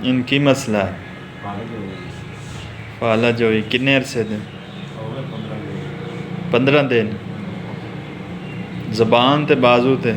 इनकी मसला है। फालज होई किन्ने अरसे दिन? 15 दिन। जबान ते बाजू ते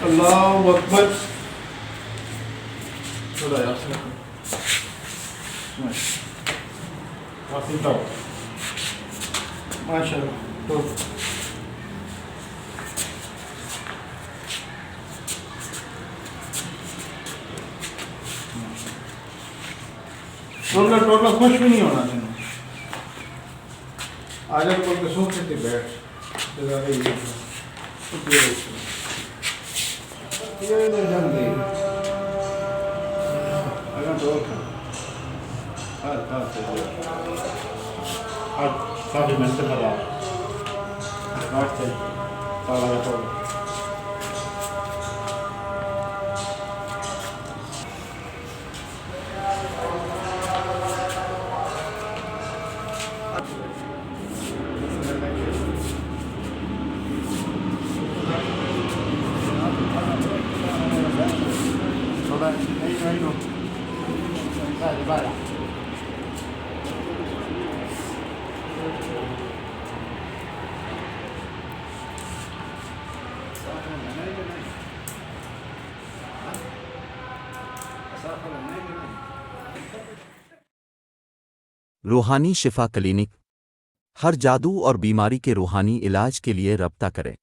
अल्लाहु अकबर। थोड़ा यार माशाल्लाह। तो टोटला टोटला खुश भी नहीं होना तेन आज बोल के सोच के बैठ ये नहीं जानते अगर तो हर आज साढ़े मिनट लगा आठ से सारा तो रूहानी शिफा क्लिनिक। हर जादू और बीमारी के रूहानी इलाज के लिए रब्ता करें।